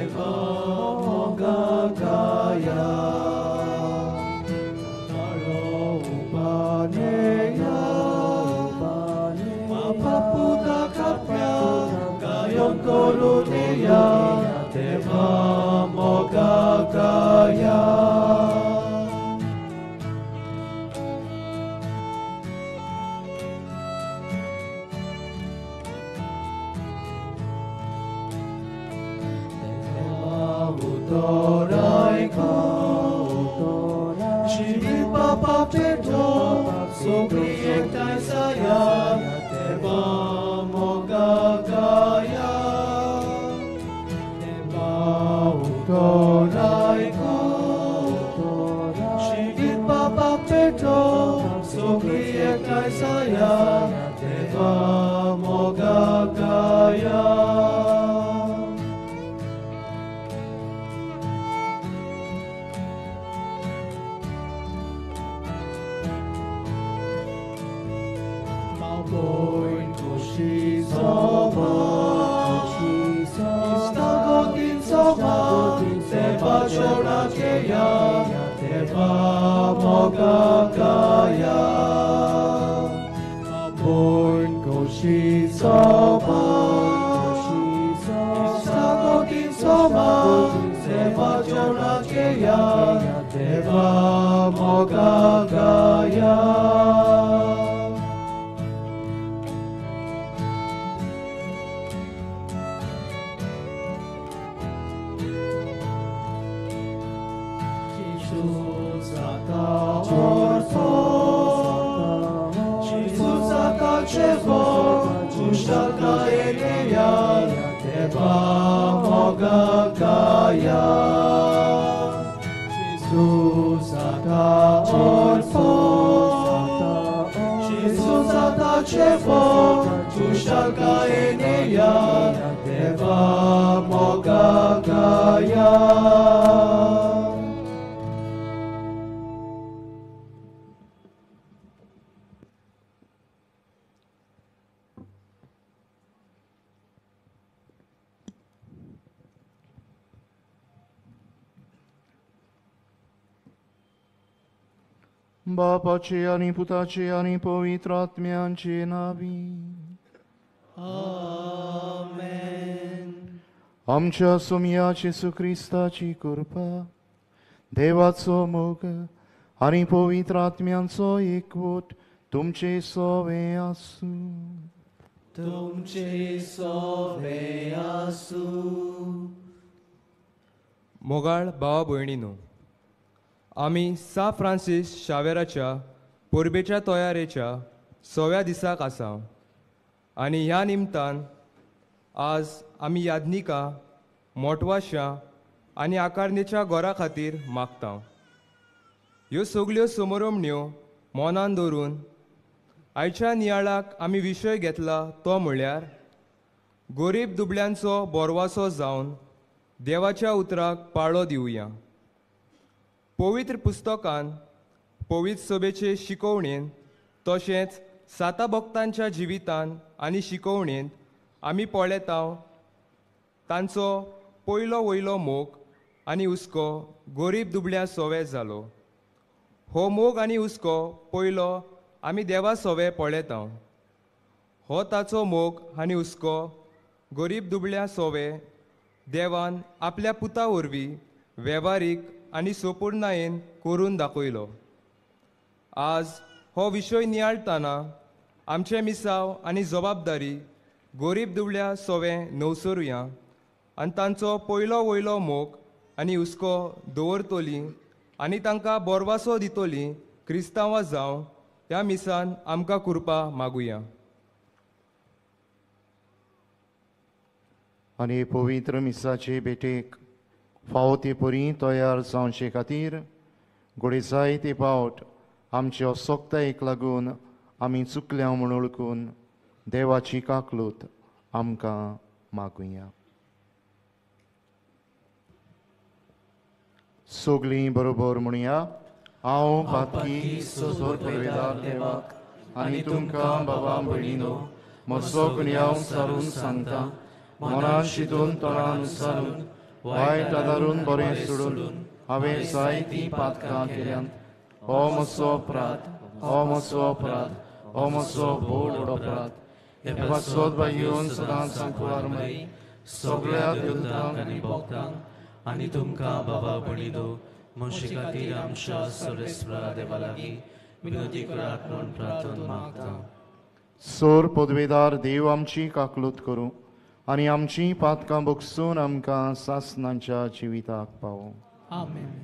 देवा मोगा गाया तारो upaneya mapaputa kapya gayon koluneya देवा मोगा गाया Utoraiko Shiri Papa Petro Subliek Taisaya Deva Moga Gaya Deva Utoraiko Shiri Papa Petro Subliek Taisaya Deva Moga Gaya Boin koshi soba Istagodin soba Deva chora keya Deva moga gaya Boin koshi soba Istagodin soba Deva chora keya Deva moga gaya Deva moga gaya Jesus ata orfo Jesus ata chefo Tushaka eneya Deva moga gaya बापाचे आणि पुताचे आणि पवित्र आत्म्यांचे नावी आमेन आमच्या सोम्या येशू ख्रिस्ताची कृपा देवाचो मोग आणि पवित्र आत्म्यांचो एकवट तुमचे सोवे आसू तुमचे सोवे आसू मोगाळ भावा भयणीनो आमी सा फ्रांसीस शावेराच्या पोरबेच्या तोयारेच्या 6व्या दिसाक आसा आनी ह्या निमतान आज आमी यादनिका मोटवाशां आनी आकारणेच्या गोरा खातीर मागता ह्यो सगल्यो समोरमण्यो मोनान दवरून आयच्या नियाळाक आमी विशय घेतला तो म्हळ्यार गरीब दुबळ्यांचो बोरवासो जावन देवाच्या उतराक पाळो दिवया पवित्र पुस्तकान पवित्र सभेचे शिकवणेन तशेंच साता भक्तांच्या जिवितान आनी शिकवणेंत आमी पळयता तांचो पयलो वयलो मोग आनी हुस्को गरीब दुबळ्या सोवे जालो हो मोग आनी हुस्को पयलो आमी देवा सोवे पळयता हो ताचो मोग आनी हुस्को गरीब दुबळ्या सोवे देवान आपल्या पुता वरवीं वेव्हारीक आनी सोपूर्णायेन करून दाखयलो आज हो विशय नियाळतना आमचे मिसाव आनी जबाबदारी गरीब दुबळ्या सोवे नवसरुया आनी तांचो पयलो वयलो मोग आनी हुस्को दवरतली आनी तांकां बोरवासो दितली क्रिस्तांवां जावं ह्या मिसान आमकां कृपा मागुया आनी पवित्र मिसाचे भेटेक फावो ते परी तयार जावचे खातीर घोडे जायते पावट आमच्या सोगतायेक लागून आमी चुकल्या म्हूण ओळखून देवाची काकलूत आमकां मागुया सगलीं बरोबर म्हणुया हांव पातकी सोर परवेदार देवाक आनी तुमकां बाबा भयणीनो म्हजो गुन्यांव सारून सांगता मनान चिंतून तोंडान विचारून वायट आदारून बरें सोडून हांवें जायतीं पातकां केल्यांत. हो म्हजो अपराध, हो म्हजो अपराध, हो म्हजो व्हड अपराध. हे पासोत बायोन सदांच सांगुवार मरी सगळ्या देवतांक आनी भक्तांक आनी तुमकां बाबा बणिदो मनशे खातीर आमच्या सर्वेस्परा देवा लागीं विनोदी करात म्हूण प्रार्थना मागता. सोर पदवेदार देव आमची काकलूत करूं आनी आमची पातकां भोगसून आमकां सासणांच्या जिविताक पावो. आमेन.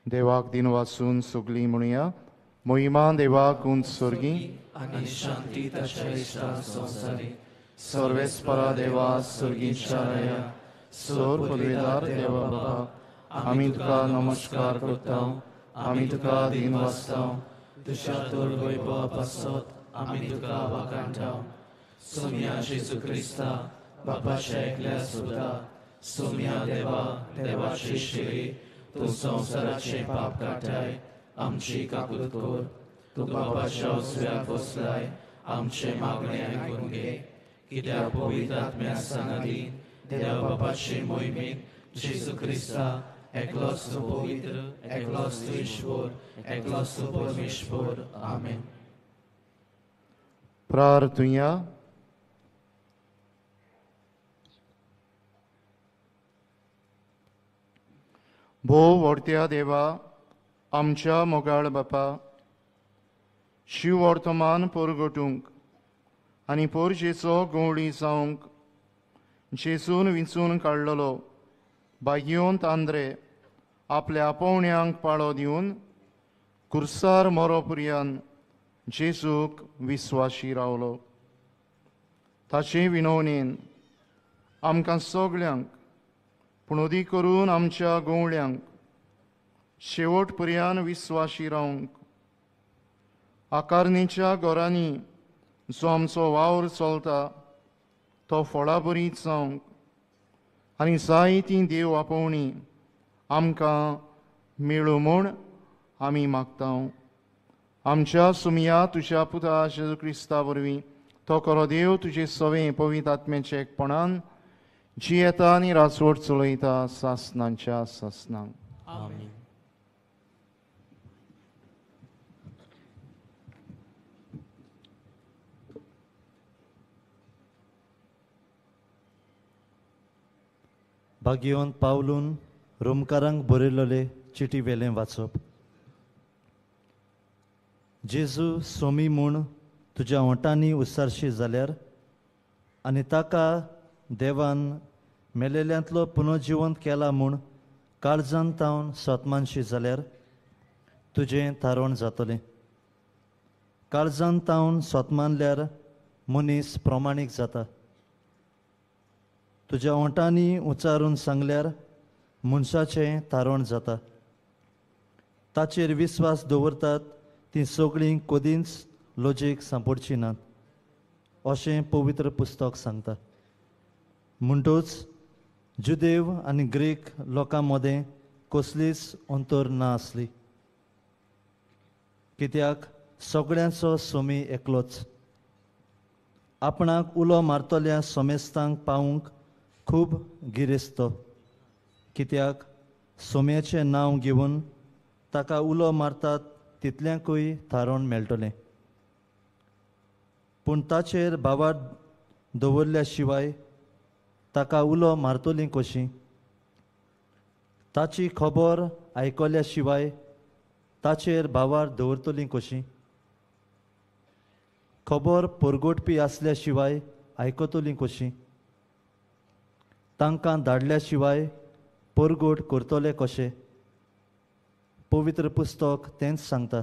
देवाक दिन वाचून सगळीं म्हणुया. मोहिमा देवाक उंच स्वर्गी आनी शांती ताच्या इश्टा संवसारी. सर्वेस्परा देवा सर्गीच्या राया सोर पदवेदार देवा बाबा आमी तुका नमस्कार करता. आमी तुका दिन वाचता. तुझ्या तोर वैभवा पासत आमी तुका वाखाणटा. सोम्या जेजू क्रिस्ता बापाच्या एकल्या सुदा सोम्या देवा देवाची शिरी तूं संवसाराचे पाप काटाय आमची काकूत कर. तूं बापाच्या उजव्याक बसलाय आमचे मागणे आयकून घे. कित्याक पवित्र आत्म्या सांगाली देवा बापाचे मोहिमेत जेजू क्रिस्ता एकलोच तूं पवित्र, एकलोच तूं ईश्वर, एकलोच तूं परमेश्वर. आमेन. प्रार्थुया. भोव व्हरत्या देवा आमच्या मोगाळ बापा शिव वर्तमान परगटूंक आनी पोरजेचो गवळी जावंक जेजून विंचून काडलेलो बागयोंत आंद्रे आपल्या आपोवण्यांक पाळो दिवन कुर्सार मरोपर्यंत जेजूक विस्वाशी रावलो. ताचे विनवणेन आमकां सगळ्यांक पुणोदी करून आमच्या गवळ्यांक शेवट पर्यंत विस्वाशी रावंक आकारणीच्या घरांनी जो आमचो वावर चलता तो फळां बरी जावंक आनी जायतीं देव आपोवणी आमकां मेळूं म्हूण आमी मागता. आमच्या सुमया तुज्या पुता जेजू क्रिस्ता वरवीं तो खरो देव तुजे सवें पवित्र आत्म्याचे एकपणान जी येता आनी राजवट चलयता सासणांच्या सासणांक. आमेन. बागयोन पावलून रोमकारांक बरयलेले चिटी वेलें वाचप. जेजू सोमी म्हूण तुज्या ओंटांनी उसारशी जाल्यार आनी ताका देवान मेलेल्यांतलो पुनर्जिवंत केला म्हूण काळजांत तावन स्वतमानशी जाल्यार तुजें थारोवण जातलें. काळजांत तावन स्वतमानल्यार मनीस प्रमाणीक जाता. तुज्या ओंटांनी उच्चारून सांगल्यार मनशाचें थारोवण जाता. ताचेर विस्वास दवरतात तीं सगळीं कदींच लॉजीक सांपडची नात अशें पवित्र पुस्तक सांगता. म्हणटूच जुदेव आनी ग्रीक लोकां मदें कसलीच अंतर ना आसली. कित्याक सगळ्यांचो सोमी एकलोच. आपणाक उलो मारतल्या सोमेस्तांक पावूंक खूब गिरेस्त. कित्याक सोम्याचें नांव घेवन ताका उलो मारतात तितल्यांकूय थारोवण मेळटलें. पूण ताचेर बावाड दवरल्या शिवाय ताका उलो मारतलीं कशीं? ताची खबर आयकल्या शिवाय ताचेर भावार दवरतली कशी? खबर परगोटपी आसल्या शिवाय आयकतली कशी? तांकां धाडल्या शिवाय परगोट करतले कशे? पवित्र पुस्तक तेंच सांगता.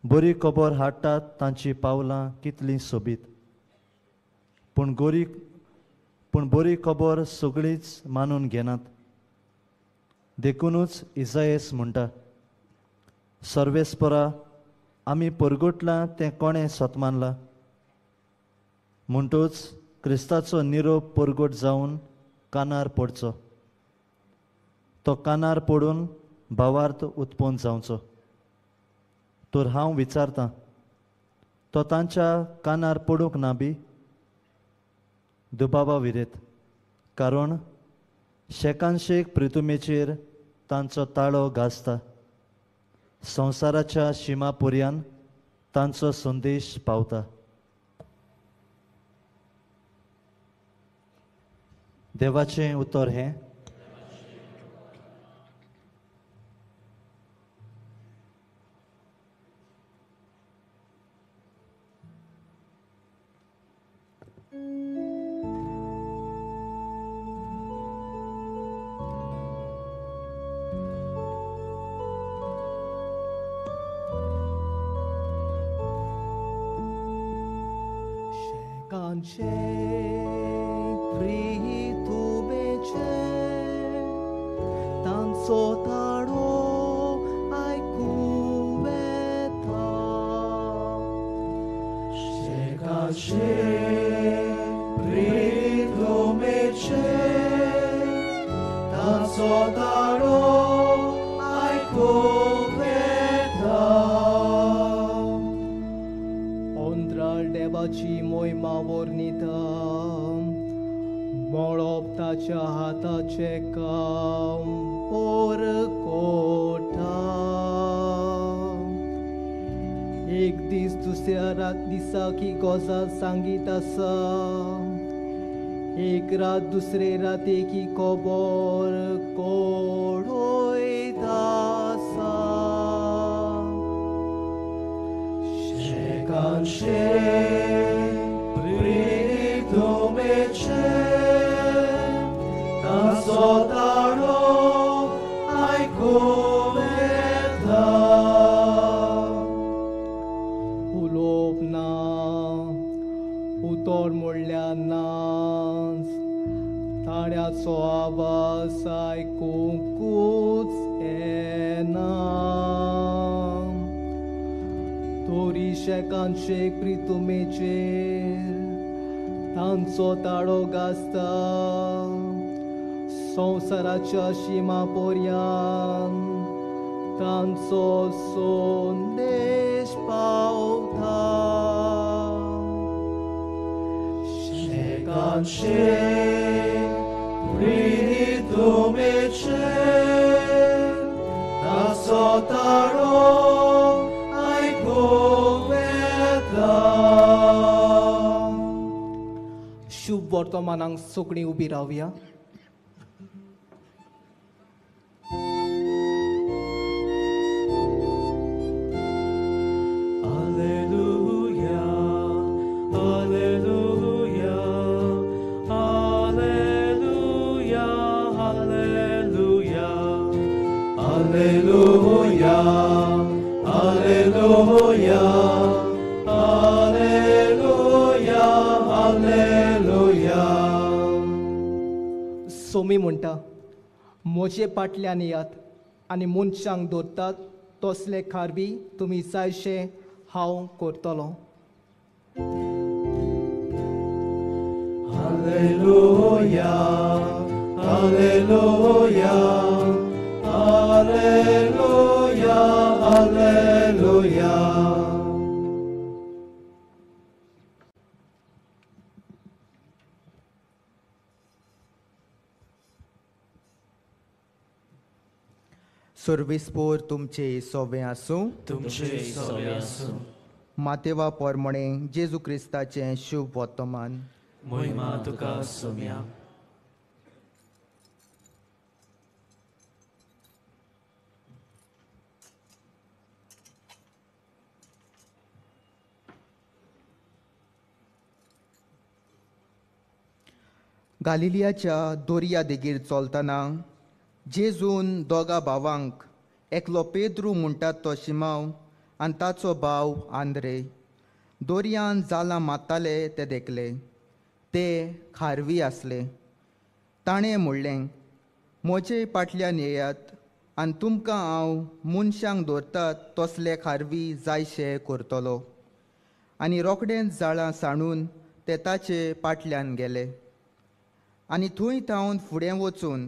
बरी खबर हाडटात तांची पावलां कितलीं सोबीत. पूण बरी खबर सगळींच मानून घेनात. देखूनच इसायेस म्हणटा, सर्वेस्परा आमी परगोटलां तें कोणें सतमानलां? म्हणटूच क्रिस्ताचो निरोप परगोट जावन कानार पडचो. तो कानार पडून भावार्थ उत्पन्न जावचो. तर हांव विचारतां, तो तांच्या कानार पडूंक ना बी? दुबावा विरेत, कारण शेकानशेक प्रितुमेचेर तांचो ताळो घासता. संवसाराच्या शिमा पर्यान तांचो संदेश पावता. देवाचें उतर हें, शेकांचे प्रितुमेचे तांचो ताळो आयकूं येता. शेकांचे प्रितुमेचे तांचो ताळो आयकूं येता. ओंद्राळ देवाची मोहिमा वर्णिता, मळप ताच्या हाताचे काम परगोटा. एक दीस दुसऱ्या दिसा की गजाल सांगीत आसा, एक रात दुसरे राती की खबर कळयत आसा. शेकांचे प्रितुमेचे तांचो ताळो आयकूं येता. उलोवप ना, उतर म्हणल्यार नाच, ताळ्याचो आवाज आयकूंकूच येना. तोरी शेकांचे प्रितुमेचेर तांचो ताळो घासता. संवसाराच्या शिमा पर्यान तांचो संदेश पावता. शेकांचे प्रितुमेचे तांचो ताळो आयकूं येता. शुभ वर्तमानांक सगळीं उबी रावया. सोमी म्हणटा, म्हजे पाटल्यान येयात आनी मनशांक दवरतात तसले खारबी तुमी जायशे हांव करतलो. Hallelujah, hallelujah, hallelujah, hallelujah. सर्वेस्पोर तुमचे सोवे आसूं. तुमचे सोवे आसूं. मातेवा पोरमणे जेजू क्रिस्ताचें शुभ वर्तमान. महिमा तुका सोम्या. गालिलियाच्या दोर्या देगेर चलतना जेजून दोगा भावांक एकलो पेद्रू म्हणटात तो शिमाव आनी ताचो भाव आंद्रे दोर्यान जालां मारताले ते देखले. ते खारवी आसले. ताणें म्हणलें, म्हजे फाटल्यान येयात आनी तुमकां हांव मनशांक दवरतात तसले खारवी जायशे करतलो. आनी रोखडेंच जाळां सांडून ते ताचे फाटल्यान गेले. आनी थंय थावन फुडें वचून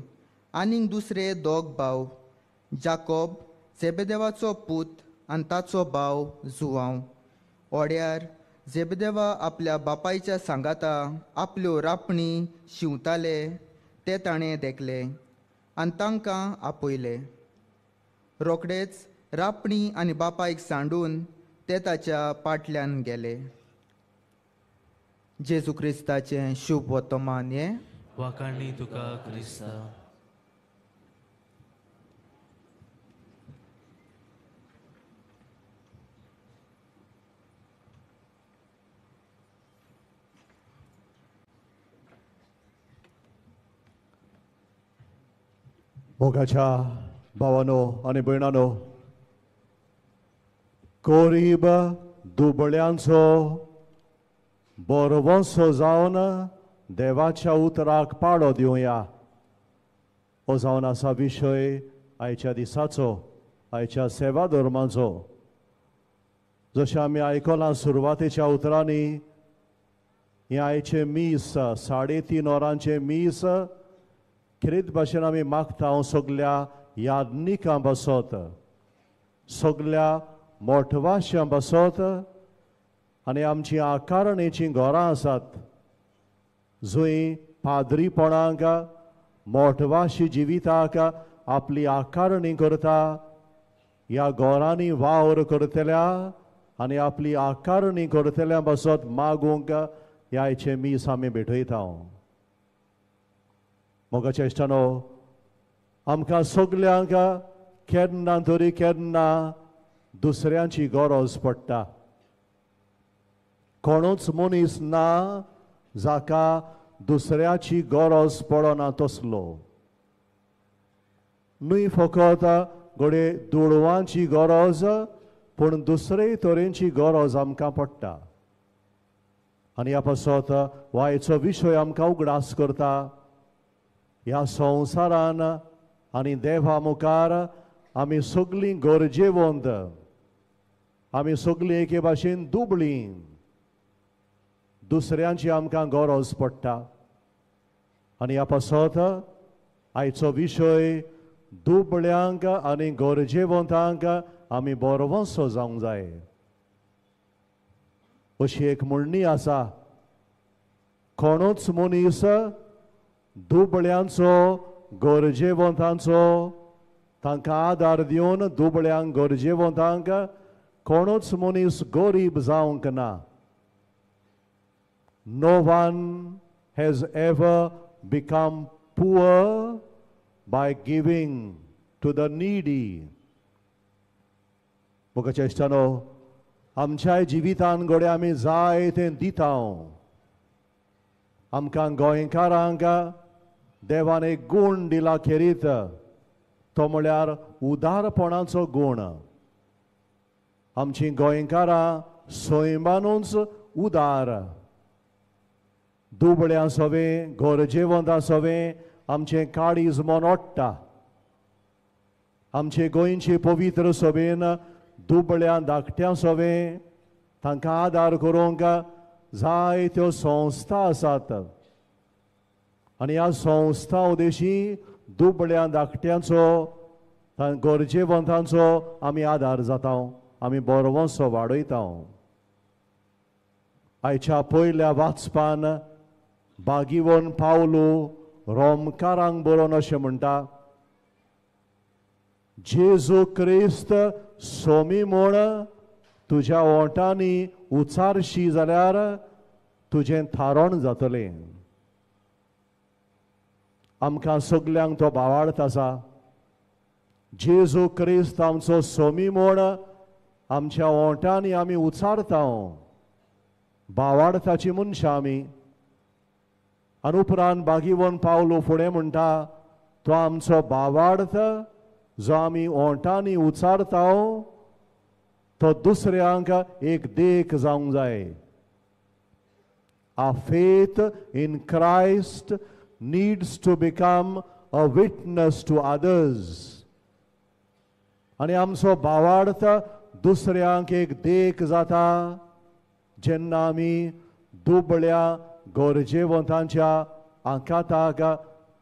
आनीक दुसरे दोग भाव जाकोब जेबेदेवाचो पूत आनी ताचो भाव जुवांव ओड्यार जेबेदेवा आपल्या बापायच्या सांगाता आपल्यो रापणी शिंवताले ते ताणें देखले आनी तांकां आपयले. रोखडेच रापणी आनी बापायक सांडून ते ताच्या फाटल्यान गेले. जेजू क्रिस्ताचें शुभ वर्तमान हें. वाखाणणी तुका क्रिस्ता. मोगाच्या भावानो आनी भयणानो, गरीब दुबळ्यांचो बरवंसो जावन देवाच्या उतराक पाडो दिवया हो जावन आसा विशय आयच्या दिसाचो, आयच्या सेवा धर्माचो. जशें आमी आयकलां सुरवातेच्या उतरांनी, हें आयचें मीस 3:30 वरांचें मीस खरेच भाशेन आमी मागता हांव सगल्या यादनिकां बसत, सगल्या मोठवाश्यां बसत आनी आमचीं आकारणेचीं घरां आसात जंय पाद्रीपणाक मोठवाशी जिविताक आपली आकारणी करता, ह्या घरांनी वावर करतल्या आनी आपली आकारणी करतल्या बसत मागूंक हे आयचें मीस आमी भेटयता. मोगाच्या इश्टानो, आमकां सगल्यांक केन्ना तरी केन्ना दुसऱ्यांची गरज पडटा. कोणूच मनीस ना जाका दुसऱ्याची गरज पडना तसलो. न्हय फकत घडये दुडवांची गरज, पूण दुसरे तरेची गरज आमकां पडटा. आनी ह्या पासत हो आयचो विशय आमकां उगडास करता. ह्या संवसारान आनी देवा मुखार आमी सगळीं गरजेवंत, आमी सगळीं एके भाशेन दुबळीं. दुसऱ्यांची आमकां गरज पडटा. आनी ह्या पासत आयचो विशय दुबळ्यांक आनी गरजेवंतांक आमी बरवंसो जावंक जाय अशी एक म्हणणी आसा. कोणूच मनीस दुबळ्यांचो गरजेवंतांचो तांकां आदार दिवन दुबळ्यांक गरजेवंतांक कोणूच मनीस गरीब जावंक ना. No one has ever become poor by giving to the needy. मोगाच्या इश्टानो, आमच्या जिवितान घडये आमी जाय तें दिता. आमकां गोंयकारांक देवान एक गूण दिला खेरीत, तो म्हळ्यार उदारपणाचो गूण. आमचीं गोंयकारां सैमानूच उदार. दुबळ्यां सोवें गरजेवंतां सोवें आमचें काळीज मन ओडटा. आमचे गोंयचे पवित्र सभेन दुबळ्या धाकट्यां सोवें तांकां आदार करूंक जायत्यो संस्था आसात. आनी ह्या संस्था उदेशी दुबळ्या धाकट्यांचो गरजेवंतांचो आमी आदार जाता, आमी बरवंसो वाडयता. आयच्या पयल्या वाचपान बागिवोन पावलो रोमकारांक बरोवन अशें म्हणटा, जेजू क्रिस्त सोमी म्हूण तुज्या ओंटांनी उचारशी जाल्यार तुजें थारोण जातलें. आमकां सगल्यांक तो भावार्थ आसा. जेजू क्रिस्त आमचो सोमी म्हूण आमच्या ओंटांनी आमी उचारता. भावार्थाची मनशां आमी. आनी उपरांत बागीवन पावलो फुडें म्हणटा तो आमचो भावार्थ जो आमी ओंटांनी उचारता तो दुसऱ्यांक एक देख जावंक जाय. Our faith in Christ needs to become a witness to others. आणि आमचो भावार्थ दुसऱ्यांक एक देख जाता जेन्ना आमी दुबळ्या गरजेवंतांच्या आंकाताक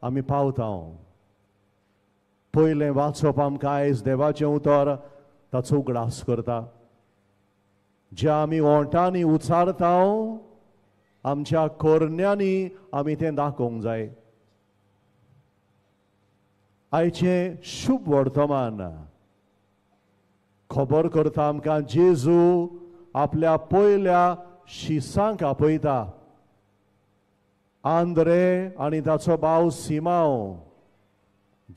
आमी पावता. पयलें वाचप आमकां आयज देवाचें उतर ताचो उगडास करता. जे आमी ओंटांनी उचारता आमच्या कोरण्यांनी आमी तें दाखोवंक जाय. आयचें शुभ वर्तमान खबर करता आमकां जेजू आपल्या पयल्या शिसांक आपयता. आंद्रे आनी ताचो भाव सिमांव,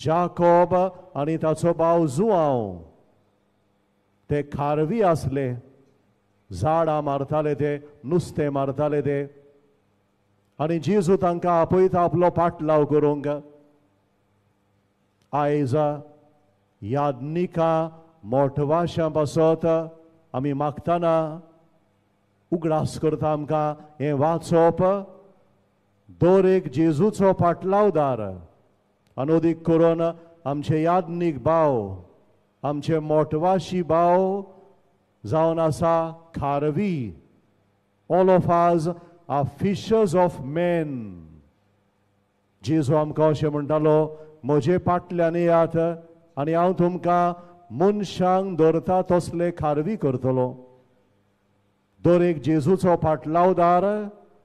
जाकोब आनी ताचो भाव जुआंव ते खारवी आसले. झाडां मारताले ते, नुस्तें मारताले ते, आनी जेजू तांकां आपयता आपलो पाटलाव करूंक. आयज यादनिकां मोठवाशां पासत आमी मागतना उगडास करता आमकां हें वाचप. दर एक जेजूचो पाटलावदार अनोदीक करून आमचे यादनीक भाव, आमचे मोठवाशी भाव जावन आसा खारवी. All of us are fishers of men. जेजू आमकां अशें म्हणटालो म्हजे पाटल्यान येयात आनी हांव तुमकां मनशांक धरता तसले खारवी करतलो. दर एक जेजूचो पाटलावदार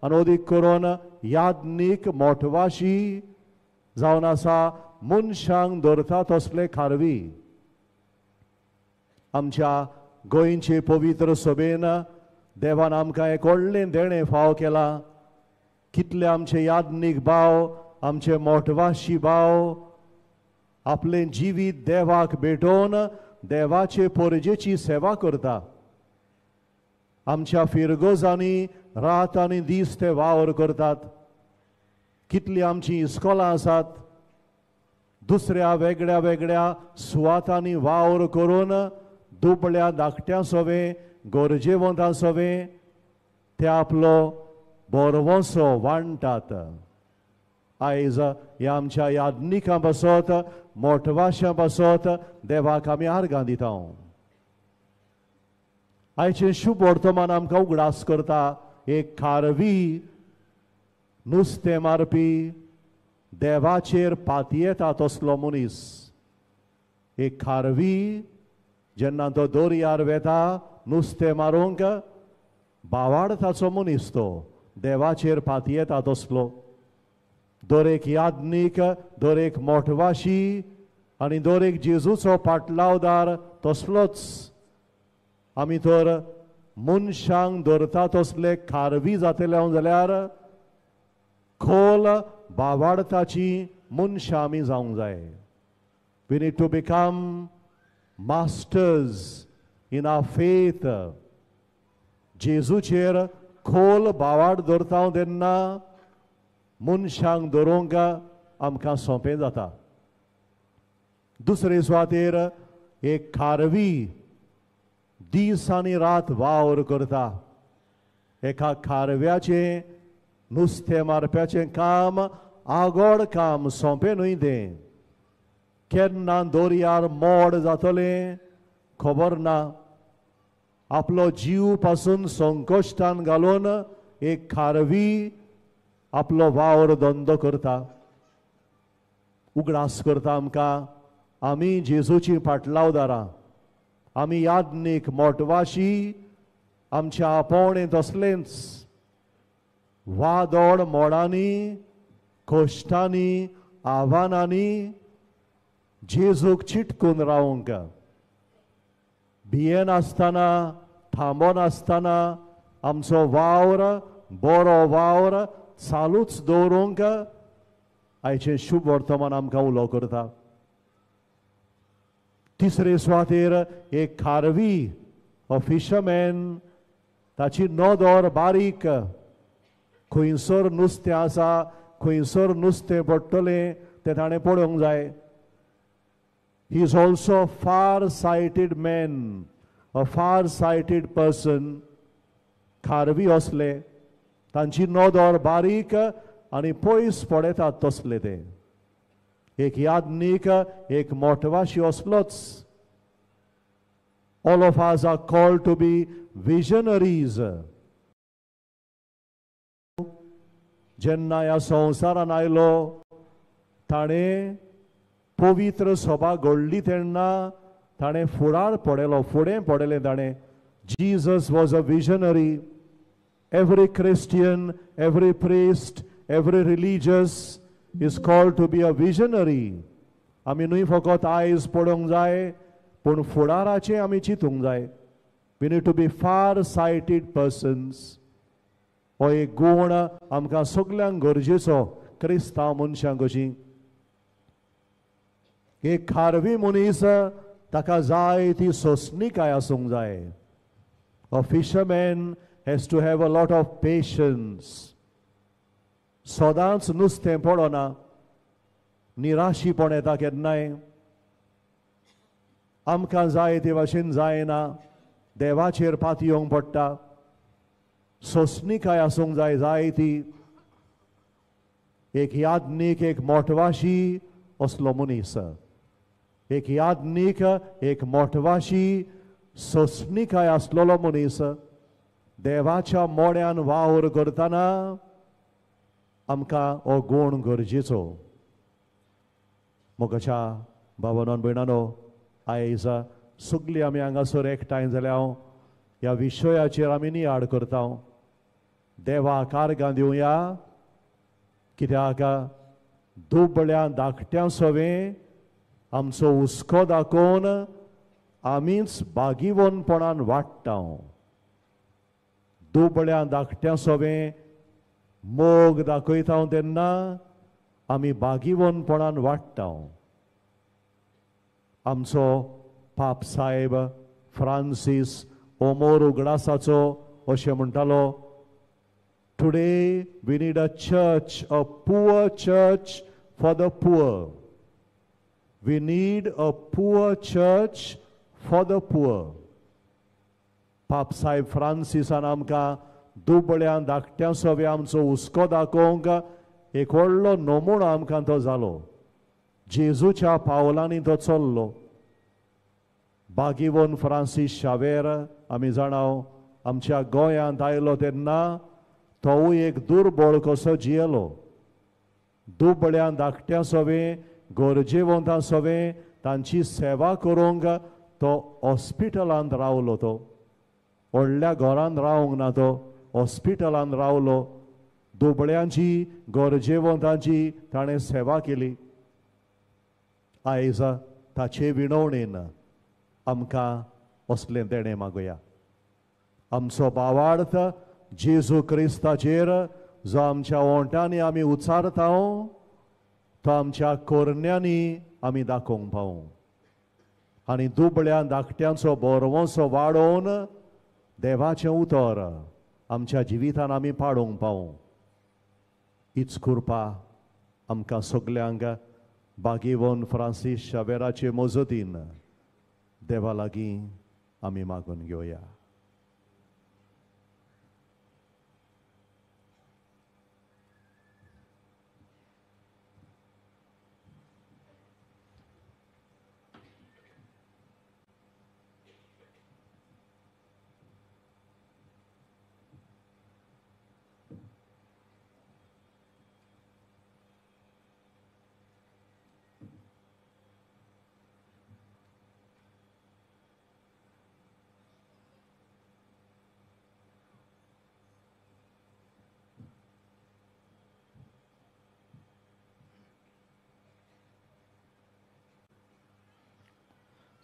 अनोदीक करून यादनीक मोठवाशी जावन आसा मनशांक धरता तसले खारवी. आमच्या गोंयचे पवित्र सभेन देवान आमकां एक व्हडलें देणें फाव केलां. कितले आमचे यादनीक भाव, आमचे मोठवाशी भाव आपलें जिवीत देवाक भेटोवन देवाचे पोरजेची सेवा करता. आमच्या फिरगोजांनी रात आनी दीस ते वावर करतात. कितलीं आमचीं इस्कोलां आसात, दुसऱ्या वेगळ्या वेगळ्या सुवातांनी वावर करून दुबळ्या धाकट्या सवे, गरजेवंतां सवे ते आपलो बोरवोसो वांडटात. आयज ह्या आमच्या यादनिकां पासत, मोठवाशां पासत देवाक आमी आर्गां दिता. आयचें शुभ वर्तमान आमकां उगडास करता एक खारवी नुस्तें मारपी देवाचेर पातयेता तसलो मनीस. एक खारवी जेन्ना तो दर्यार वेता नुस्तें मारूंक भावार्थाचो मनीस तो देवाचेर पातयेता तसलो. दर एक यादनीक, दर एक मोठवाशी आनी दर एक जेजूचो पाटलावदार तसलोच आमी तर मनशांक धरता तसले खारवी जातले जाल्यार खोल भावार्थाची मनशां आमी जावंक जाय. We need to become masters in our faith. जेजूचेर खोल भावार्थ धरता तेन्ना मनशांक धरूंक आमकां सोंपें जाता. दुसरे सुवातेर एक खारवी दीस आनी रात वावर करता. एका खारव्याचें नुस्तें मारप्याचें काम आगोड काम, सोंपें न्हय तें. केन्ना दर्यार मोड जातलें खबर ना. आपलो जीव पासून संकश्टान घालून एक खारवी आपलो वावर धंदो करता. उगडास करता आमकां आमी जेजूची पाटलावदारां, आमी यादनीक मोठवाशी आमच्या आपोवणें तसलेंच वादोड मोडांनी, कश्टांनी, आव्हानांनी जेजूक चिटकून रावंक. भियेन आसतना, थांबोन आसतना आमचो वावर, बरो वावर चालूच दवरूंक आयचें शुभ वर्तमान आमकां उलो करता. तिसरे सुवातेर एक खारवी, अ फिशरमॅन, ताची नदर बारीक, खंयसर नुस्तें आसा खंयसर नुस्तें पडटलें तें ताणें पळोवंक जाय. ही इज ऑल्सो अ फार सायटेड मॅन, अ फार सायटेड पर्सन. खारवी असले, तांची नदर बारीक आनी पयस पडयतात तसले ते. एक यादनीक, एक मोटवाशी असलोच. All of us are called to be visionaries. जेन्ना ह्या संवसारान आयलो ताणें पवित्र सभा घडली तेन्ना ताणें फुडार पडयलो, फुडें पडयलें ताणें. Jesus was a visionary. Every Christian, every priest, every religious is called to be a visionary. आमी न्हय फकत आयज पळोवंक जाय, पूण फुडाराचें आमी चिंतूंक जाय. We need to be far sighted persons. हो एक गुण आमकां सगल्यांक गरजेचो क्रिस्तांव मनशांक अशी. एक खारवी मनीस ताका जाय ती सोंसणीकाय आसूंक जाय. A fisherman has to have a lot of patience. सदांच नुस्तें पडना, निराशीपण येता केन्नाय. आमकां जाय ते भाशेन जायना, देवाचेर पातयेवंक पडटा. सोंसणीकाय आसूंक जाय जाय ती. एक यादनीक, एक मोटवाशी असलो मनीस. एक यादनीक, एक मोटवाशी सोंसणीकाय आसलेलो मनीस देवाच्या मोड्यान वावर करतना आमकां हो गूण गरजेचो. मोगाच्या भावानो भयणानो, आयज सगळीं आमी हांगासर एकठांय जाल्या ह्या विशयाचेर आमी नियाड करता. देवाक आर्गां दिवया, कित्याक दुबळ्या धाकट्या सवें आमचो हुस्को दाखोवन आमीच बागीवनपणान वाडटा. दुबळ्या धाकट्या सवें मोग दाखयता तेन्ना आमी बागीवनपणान वाडटा. आमचो पाप साहेब फ्रांसीस ओमोर उगडासाचो अशें म्हणटालो, today we need a church, a poor church for the poor. We need a poor church for the poor. पाप साहेब फ्रांसिसान आमकां दुबळ्या धाकट्या सवे आमचो हुस्को दाखोवंक एक व्हडलो नमुनो आमकां तो जालो. जेजूच्या पावलांनी तो चल्लो. बागीवन फ्रांसीस शावेर आमी जाणाव आमच्या गोंयांत आयलो तेन्ना तोवूय एक दुर्बळ कसो जियेलो. दुबळ्या धाकट्या सवें, गरजेवंतां सवें तांची सेवा करूंक तो हॉस्पिटलांत रावलो. तो व्हडल्या घरांत रावंक ना, तो हॉस्पिटलांत रावलो. दुबळ्यांची, गरजेवंतांची ताणें सेवा केली. आयज ताचे विणवणेन आमकां असलें देणें मागुया. आमचो भावार्थ जेजू क्रिस्ताचेर जो आमच्या ओंटांनी आमी उचारता तो आमच्या कोरण्यांनी आमी दाखोवंक पावूं. आनी दुबळ्या धाकट्यांचो बोरवोसो वाडोवन देवाचें उतर आमच्या जिवितान आमी पाडूंक पावूं. हीच कृपा आमकां सगल्यांक बागीवन फ्रांसीस शावेराचे मजतीन देवा लागीं आमी मागून घेवया.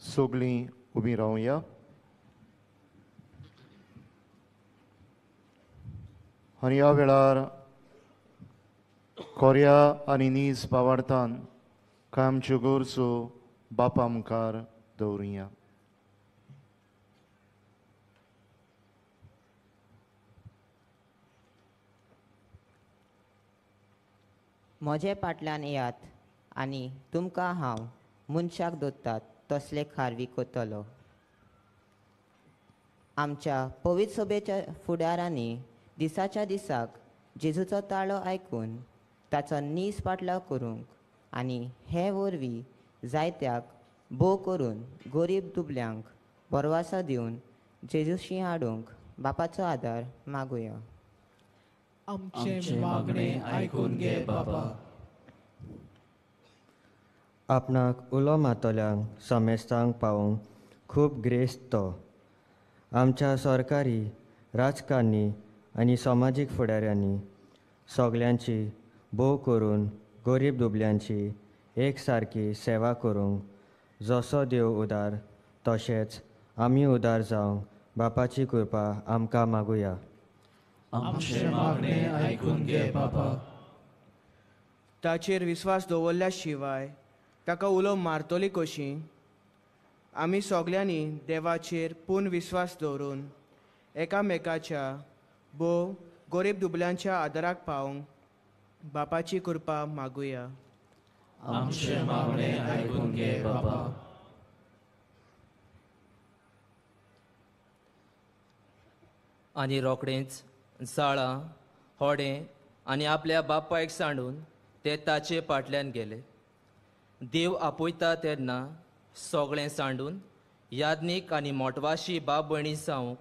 सगळीं उबीं रावया. आनी ह्या वेळार कोऱ्या आनी नीज पावार्थान कांय आमच्यो गरजो बापा मुखार दवरुया. म्हजे फाटल्यान येयात आनी तुमकां हांव मनशाक दोत्तात तसले खारवी कोत्तलो. आमच्या पवित्र सभेच्या फुडारांनी दिसाच्या दिसाक जेजूचो ताळो आयकून ताचो नीस पाटलाव करूंक आनी हे वरवीं जायत्याक भोव करून गरीब दुबल्यांक बरवासो दिवन जेजूशी हाडूंक बापाचो आदार मागुया. आमचे मागणे आयकून घे बाबा. आपणाक उलो मातोल्यांक समेस्तांक पावोवंक खूब ग्रेस्त तो. आमच्या सरकारी राजकारणी आनी समाजीक फुडाऱ्यांनी सगल्यांची भोव करून गरीब दुबल्यांची एक सारकी सेवा करूंक जसो देव उदार तशेंच आमी उदार जावंक बापाची कृपा आमकां मागुया. आमचे मागणे आयकून घे बाबा. ताचेर विस्वास दवरल्या शिवाय ताका उलो मारतली कशी? आमी सगल्यांनी देवाचेर पूर्ण विस्वास दवरून एकामेकाच्या भोव गरीब दुबल्यांच्या आदाराक पावंक बापाची कृपा मागुया. आमचे मागणे आयकून घे बाबा. आनी रोखडेंच झाडां होडें आनी आपल्या बापायक सांडून ते ताचे फाटल्यान गेले. देव आपयता तेन्ना सगळें सांडून याज्ञीक आनी मोटवाशी बाब भयणी जावंक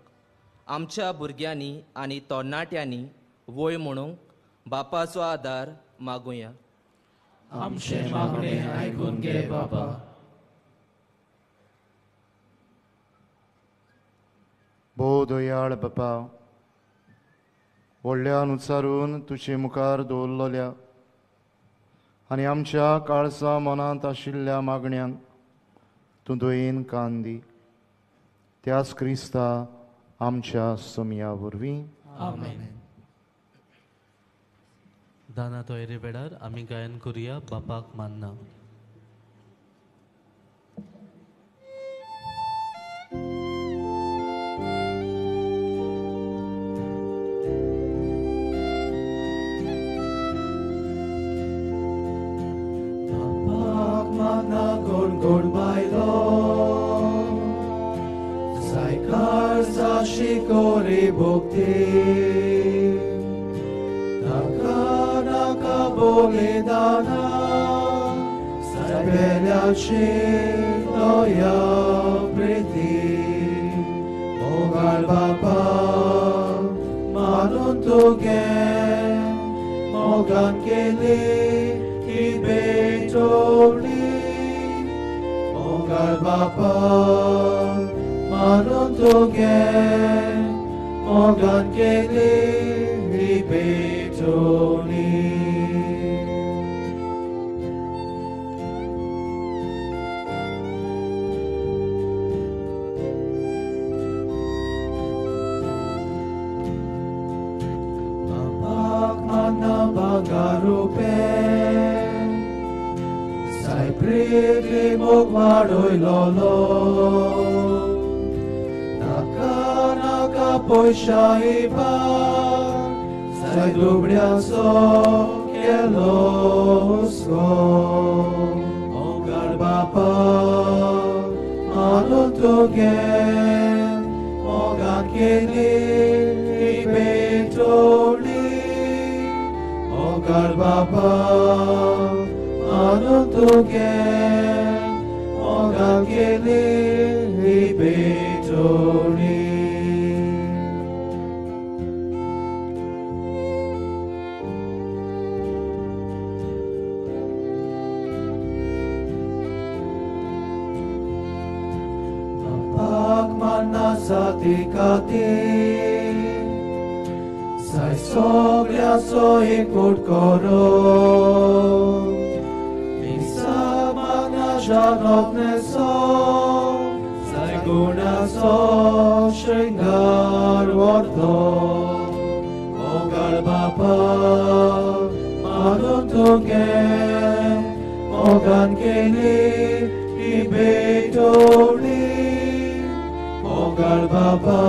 आमच्या भुरग्यांनी आनी तरणाट्यांनी वय म्हणूंक बापाचो आदार मागुया. आमचे मागणे आयकून घे बाबा. भोव दयाळ बापा, व्हडल्यान उच्चारून तुजे मुखार दवरलोल्या आनी आमच्या काळजा मनांत आशिल्ल्या मागण्यांक तूं दयेन कान दी. त्याच क्रिस्ता आमच्या सोमया वरवीं. आमेन. दाना तोयरे बेडार आमी गायन करुया बापाक मानना. Gord bailo, sai karza shikori bokti, takana kabolidana, sai beliachi noya priti, mogal baba, manun tugen, mogan keli, kibetoli. Mogal Bapa, Manon Togen, Mogan Keli, Libetoni. Bapak mana bagarupen, sai prigli mogwadoi lolo, naka poishaiba, sai dubriaso kielosko. Mogal Bapa, Manon Togen, Mogan Keli, Libetoli. Mogal Bapa, Manon Togen, Mogan Keli, Libetoli. Satikati, sai soglia so ikut koro, bisa magna janot neso, sai guna so shringar wardo. Mogal Bapa, Manon Togen, Mogan Keli, Libetoli. Mogal Bapa,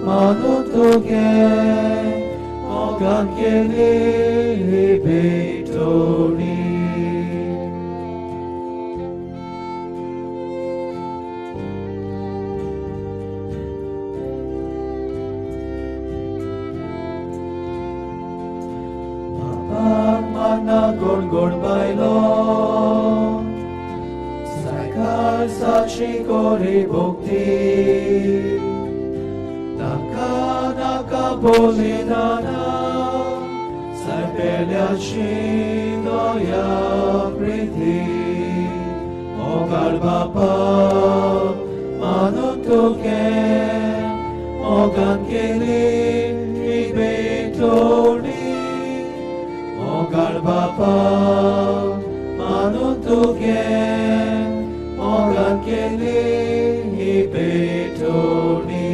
Manon Togen, Mogan Keli, Libetoli. गोड बायलो सायकार साची कोरी भोक्ती नाका नाका बलिदाना Sarpeliaci doia priti Mogar Bapa Manutuke Mogan Kili Ibetoni Mogar Bapa Manutuke Mogan Kili Ibetoni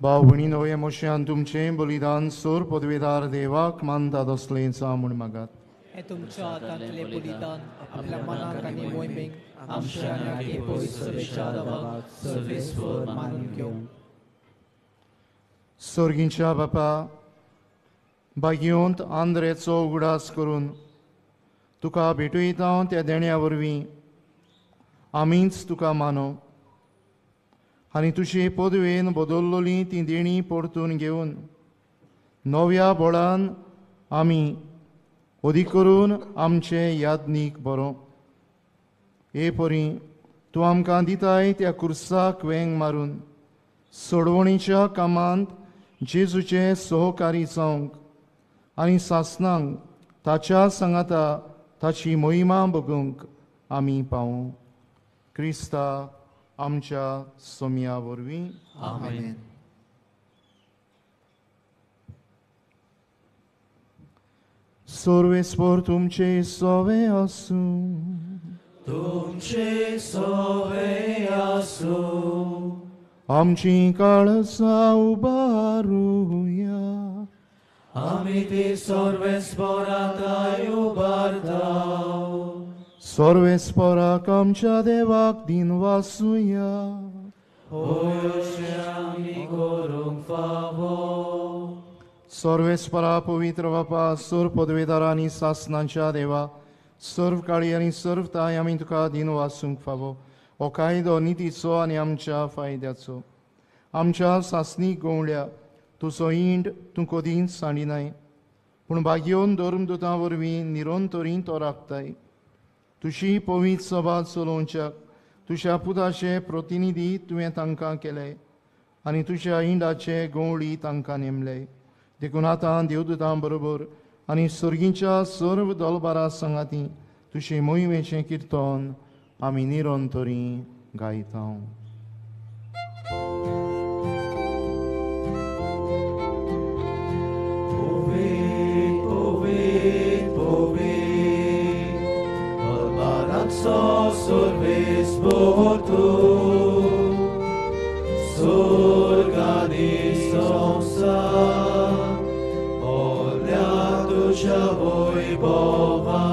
भाव भयणीनो हे मोशेन तुमचें बलिदान सोर पदवेदार देवाक मानतात असलें म्हूण मागात हे तुमच्या हातांतले बलिदान आपल्या मनाक आनी मोहिमेक आमच्या आनी पवित्रतेच्या देवाक सर्वेस्वर मानून घेवं स्वर्गींच्या बापा भाग्योंत आंद्रेचो उगडास करून तुका भेटयता त्या देण्या वरवीं आमीच तुका मानो आनी तुजे पदवेन बदल्लोली ती देणी परतून घेवन नव्या बळान आमी अदीक करून आमचे यादनीक बरो हे परी तूं आमकां दिताय त्या कुर्साक वेंग मारून सोडवणीच्या कामांत जेजूचे सहकारी जावंक आनी सासणांक ताच्या सांगाता ताची मोहिमा बगूंक आमी पावूं क्रिस्ता आमच्या सोम्या वरवीं आमेन. सर्वेस्पर तुमचे सोवे आसूं तुमचे सोवे आसूं आमची काळजां उबारुया आमी ती सर्वेस्परांताय उबारताव सर्वेस्पराक आमच्या देवाक दिन वासुया होय आमी करूंक फावो सर्वेस्परा पवित्र बापा सर्व पदवेदारांनी सासणांच्या देवा सर्व काळी आनी सर्व ताय आमी तुका दिन वासूंक फावो हो कायदो नितीचो आनी आमच्या फायद्याचो आमच्या सासणीक गोवल्या तुजो इंड तूं कदींच सांडिनाय पूण भाग्योन धर्मदुतां वरवीं निरंतरी तो राखताय तुजी पवित्र सभा चलोवच्याक तुज्या पुताचे प्रतिनिधी तुवें तांकां केले आनी तुज्या इंडाचे गवळी तांकां नेमले देखून आतां देवदुतां बरोबर आनी सर्गीच्या सर्व दलबारा संगाती तुजे मोहिमेचें किर्तन आमी निरंतरी गायता Sorvespor tu, sorgani sonsa, olea tuja voi bova,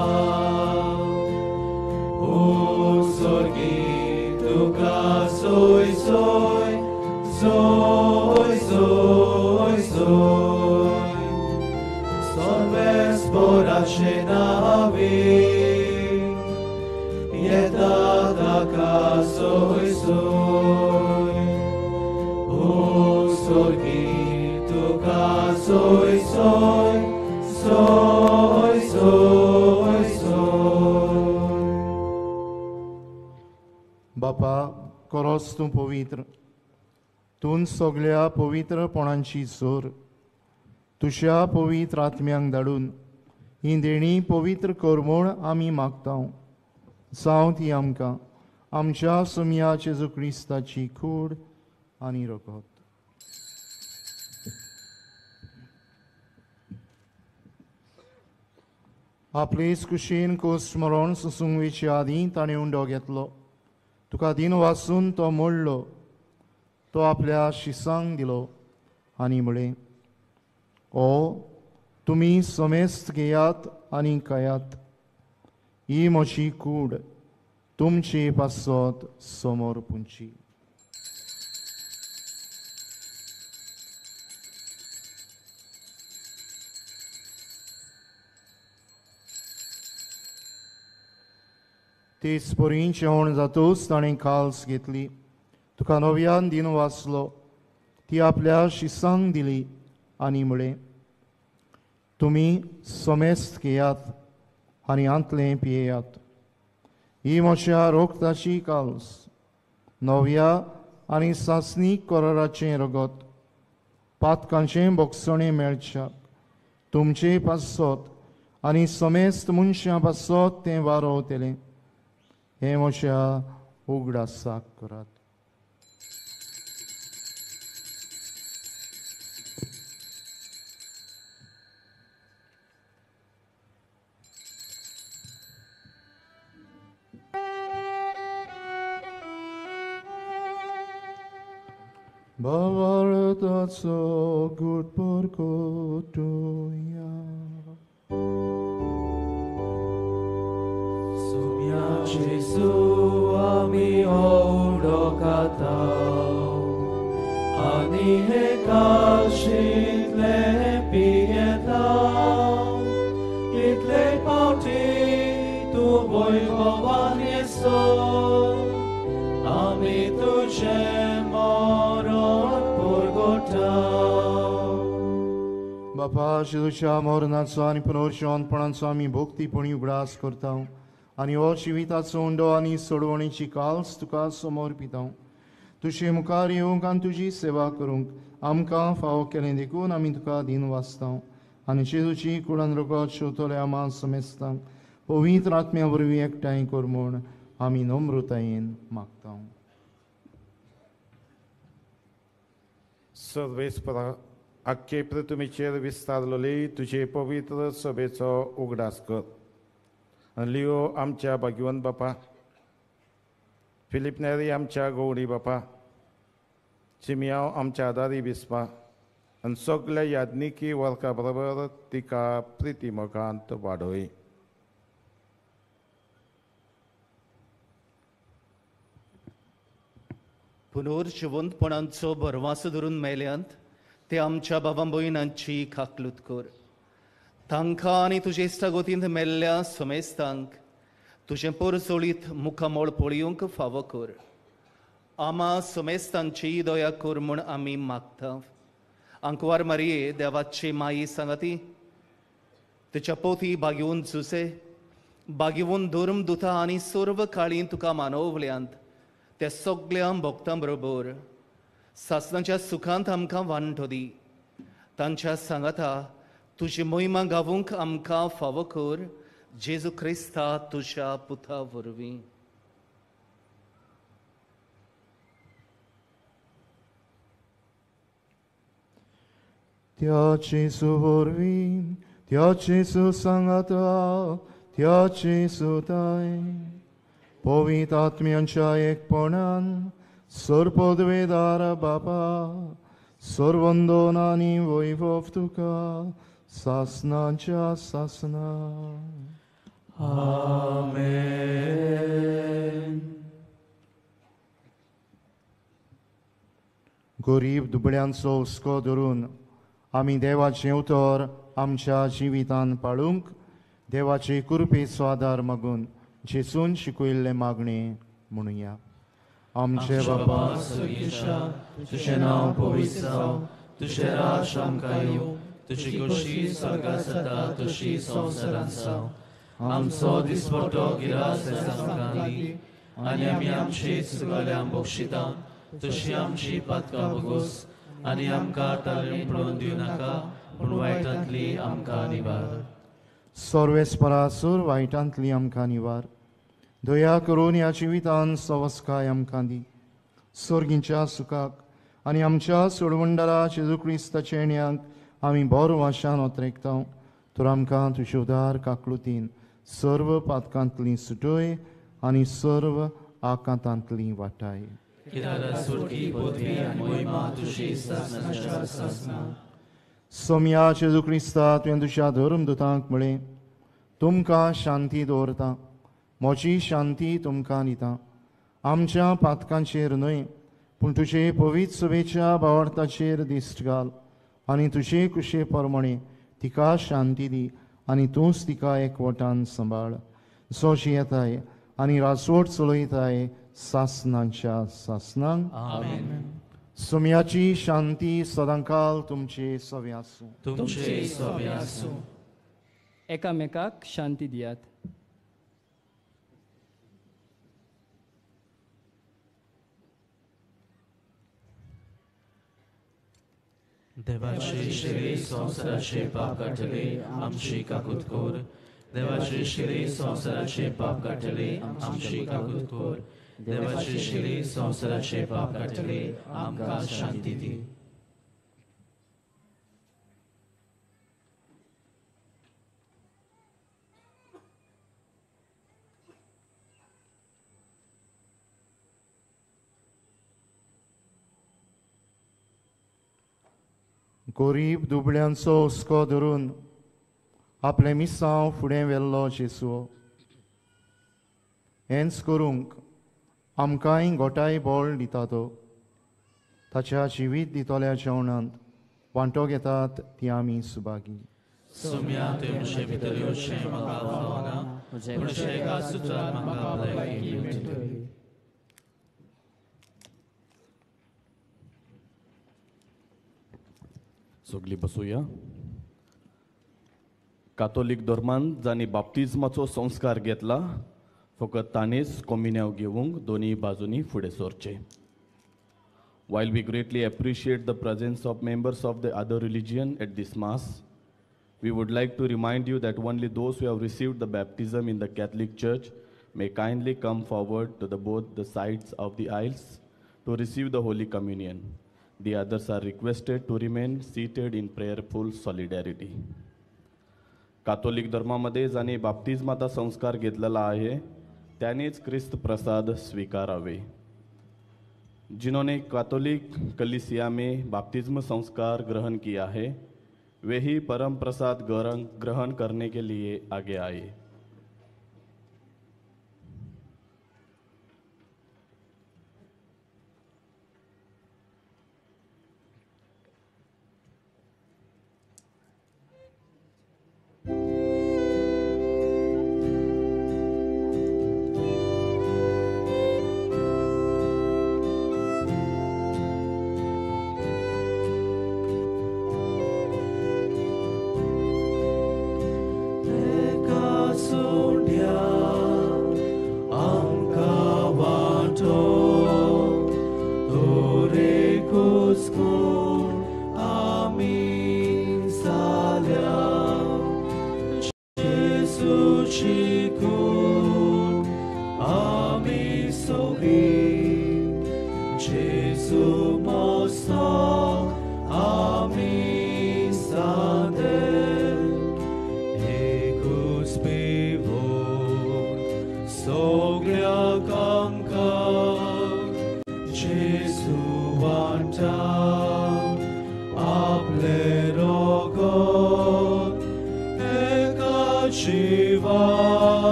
sorgi tu ca soi soi, soi soi soi, sorvespor ascenavi. Pietà ca soi soi, sorgi tu ca soi soi, soi soi soi. बापा करोस तूं पवित्र तूं सगळ्या पवित्रपणांची जोर तुज्या पवित्र आत्म्यांक धाडून ही देणी पवित्र कर म्हूण आमी मागता जावं ती आमकां आमच्या सोम्या जेजू क्रिस्ताची कूड आनी रगत आपलेच कुशीन कोस्मरण सुसुंगवेचे आदीं ताणें उंडो घेतलो तुका दिन वाचून तो मोडलो तो आपल्या शिसांक दिलो आनी म्हळें, ओ तुमी समेस्त घेयात आनी खायात, ही म्हजी कूड तुमची पासत समोर पुंची. तीच पोरीं जेवण जातूच ताणें काल्स घेतली, तुका नव्यान दिन वाचलो, ती आपल्या शिसांक दिली आनी म्हळें, तुमी समेस्त घेयात आनी आंतलें पियेयात, ही म्हज्या रोगताची काल्स, नव्या आनी सासणीक कराराचें रगत, पातकांचें बोगसणें मेळच्याक तुमचे पासत आनी समेस्त मनशां पासत तें वारोवतलें. हे म्हज्या उगडासाक करात. Bavarataco good porkotoya. Sumia Jesu ami oudokatao, ani hekashit le pietao, itle pauti tu voivovan Jesu, ami tuce moron porgotao. बापा शिदुच्या मोरनाचो आनी पुनर्जीवनपणाचो आमी भोक्तीपणी उगडास करता आनी हो जिविताचो उंडो आनी सोडवणेची काल्स तुका समर्पिता. तुजे मुखार येवंक आनी तुजी सेवा करूंक आमकां फावो केलें देखून आमी तुका दिन वाचता आनी जेजूची कुळान रगत शेवतले आमा समेस्तांक पवित्र आत्म्या वरवीं एकठांय कर म्हूण आमी नम्रतायेन मागता. सर्वेस्परा आख्खे पृथ्वीचेर विस्तारलेली तुजे पवित्र सभेचो उगडास कर आनी लिओ आमच्या भाग्यवंत बापा, फिलिप नेरी आमच्या गवडी बापा, चिमियाव आमच्या आदारी बिस्पा आनी सगल्या याज्ञिकी वर्गा बरोबर तिका प्रितीमोगांत वाडोय. पुनर्जिवंतपणांचो भरवास धरून मेल्यांत ते आमच्या भावां भयणांची खाकलूत कर. तांकां आनी तुजे इश्टागोतींत मेल्ल्या समेस्तांक तुजें परजोळीत मुखामोळ पळयोवंक फावो कर. आमा समेस्तांची दया कर म्हूण आमी मागता. आंकवार मारये देवाची माई सांगाती, तिच्या पोती भाग्यवन जुसे, भाग्यवन धर्मदुता आनी सर्व काळी तुका मानवल्यांत त्या सगळ्या भक्तां बरोबर सासणाच्या सुखांत आमकां वांटो दी. तांच्या सांगाता तुजी महिमा गावूंक आमकां फावो कर. जेजू क्रिस्ता तुज्या पुता वरवीं. त्या जेजू वरवीं, त्या जेजू सांगाता, त्या जेजूताय पवित्र आत्म्यांच्या एकपणान सर्पदवेदार बापा, सर्वंदोन आनी वैभव तुका सासनाच्या सासना. आमेन. गरीब दुबळ्यांचो हुस्को धरून आमी देवाचें उतर आमच्या जिवितान पाळूंक देवाचे कृपेचो आदार मागून जेसून शिकयल्ले मागणे म्हणुया. आमचे बाबा स्वर्गीय, तुझें नांव पवित्र जावं, तुझें राज आमकां येवं, तुजी कुशी स्वर्गांत जाता तशी संवसारांत जावं. आमचो दिसपट्टो गिरास आमकां दी आनी आमी आमची चुकल्यांक बक्षिता, तशी आमची पातकां बगोस आनी आमकां ताळ्ळें पडोवन दिवं नाका, पूण वायटांतली आमकां निवार. सर्वेस्परासूर वायटांतली आमकां निवार. दया करून ह्या जिवितान सवस्काय आमकां दी. सर्गीच्या सुखाक आनी आमच्या सोडवंडरा जेजू क्रिस्ताच्या येण्याक आमी बरो वाशान ओतरेकता. तर आमकां तुजे उदार काकळुतीन सर्व पातकांतली सुटय आनी सर्व आकांतांतली वाटाय. कित्याक सुटकी पदवी आनी मोहिमा तुजी सासनाच्या सासना सोम्या जेजू क्रिस्ता तुवें तुज्या धर्मदुतांक म्हळें तुमकां शांती दवरता म्हजी शांती तुमकां दिता आमच्या पातकांचेर न्हय पूण तुजे पवित्र सभेच्या भावार्थाचेर दिश्ट घाल आनी तुजे कुशे प्रमाणे तिका शांती दी आनी तूंच तिका एकवटान सांबाळ सोशी येताय आनी रासोट चलयताय सासनांच्या सासनांक आमेन सोम्याची शांती सदांकाल तुमचे सवे आसूं तुमचे सवे आसूं एकामेकाक शांती दियात देवाचे शिरे संसाराचे पाप काटले आमची काकूत कोर देवाचे शिरे संसाराचे पाप काटले आमची काकूत कोर देवाचे शिरे संसाराचे पाप काटले आमकां शांती दी गरीब दुबळ्यांचो हुस्को धरून आपले मिसांव फुडें व्हेल्लो जेसू हेंच करूंक आमकांय गोठाय बळ दिता तो ताच्या जिवीत दितोल्या जेवणांत वांटो घेतात ती आमी सुभागी सोम्या तुमचे भितरल्योचे म्हाका भावना पूण एका सुत्रान म्हाका भलायकी मेळटली सगळीं बसूया कातोलीक धर्मान जांणी बाप्तिजमाचो संस्कार घेतला फकत ताणेंच कॉम्युन्याव घेवंक दोनी बाजूंनी फुडें सरचें While we greatly appreciate the presence of members of the other religion at this Mass, we would like to remind you that only those who have received the baptism in the Catholic Church may kindly come forward to both the sides of the aisles to receive the Holy Communion. The others are requested to remain seated in prayerful solidarity. कातोलिक धर्मामध्ये ज्याने बाप्तिस्माचा संस्कार घेतलेला आहे त्यानेच ख्रिस्त प्रसाद स्वीकारावे जिन्होंने Catholic कलीसिया में बपतिस्म संस्कार ग्रहण किया है वे ही परम प्रसाद ग्रहण करने के लिए आगे आए Amen.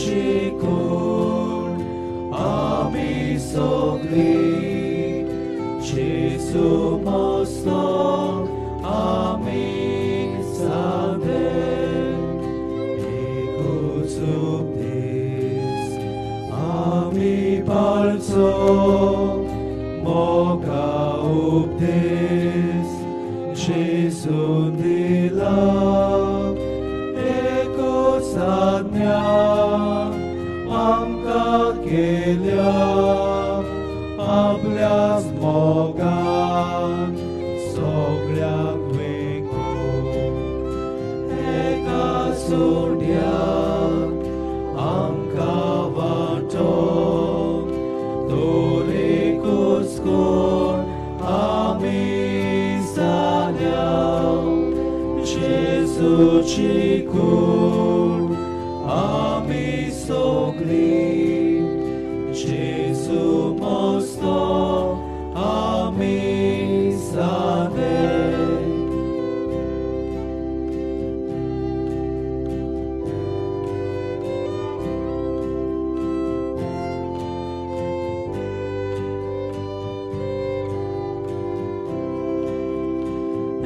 चिकून आमी सगळीं जेजू मस्तो आमी सांगले एकूच उपदेश आमी पाळचो मोगा उपदेश जेजून दिला एकूच आज्ञा आमकां केल्या आपल्याच मोगान सगळ्याक वेगून एका सोड्याक आमकां वांटो दोरेकूच कोण आमी जाल्या जेजूची कूड आमी सगळीं जेजू मस्तो आमी जाले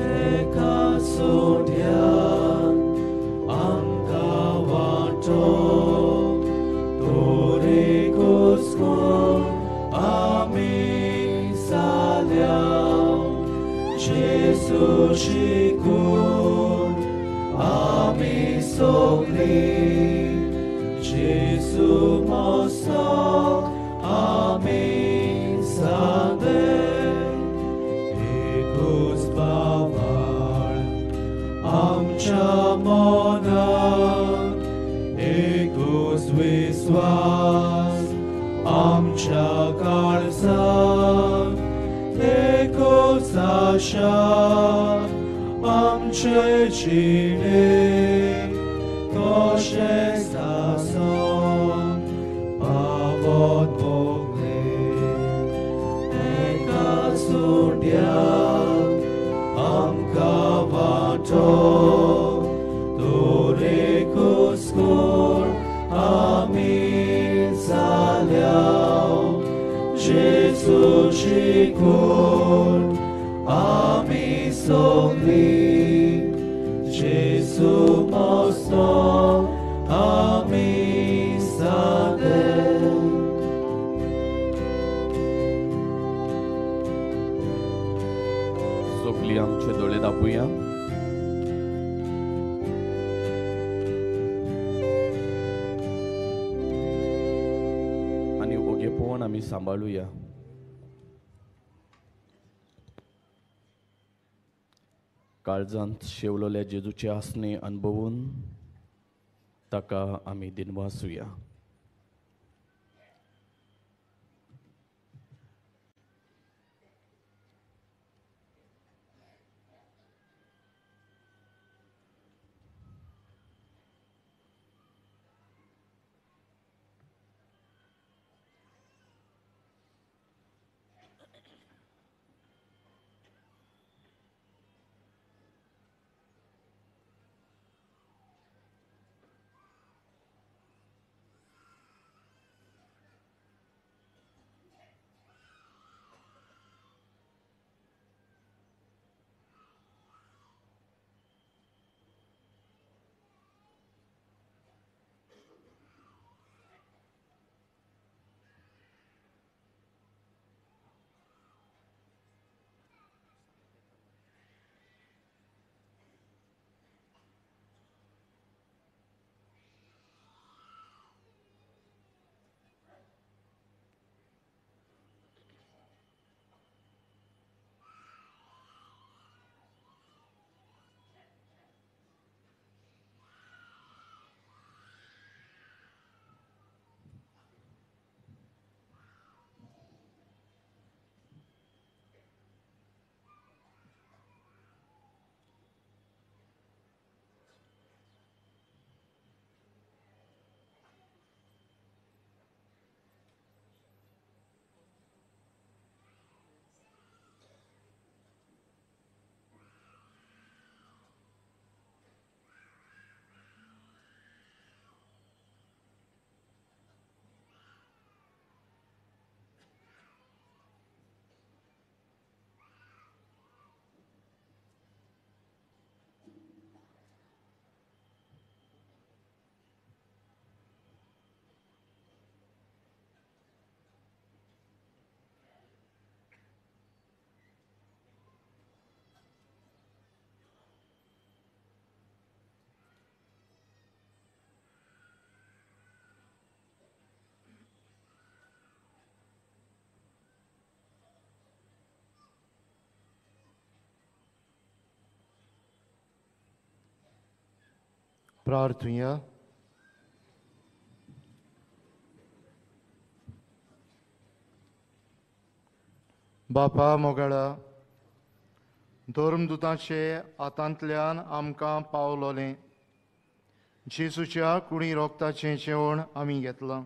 एका सोड्यान आमकां वांटो दोरेकूच कोण आमी जाल्या जेजूची कूड आमी सगळीं जेजू मस्तो आमी जाले एकूच बाबाळ आमच्या मनात एकूच विश्वास आमच्या काळजात एकूच आशा आमचे जिणे कशें सासन पावत मोगले एका सोड्याक आमकां वांटो दोरेकूच कोण आमी जाल्या जेजूची कूड आमी सगळीं जेजू मस्तो आमी जाले सगळीं आमचे दोळे दापुया आनी ओगेपण आमी सांबाळुया काळजांत शेवलोल्या जेजूचे आसने अनुभवून ताका आमी दिनवासुया प्रार्थुया. बापा मोगळा, धर्मदुताचे हातांतल्यान आमकां पावलोलें जेजूच्या कुडी रोगताचें जेवण आमी घेतलां.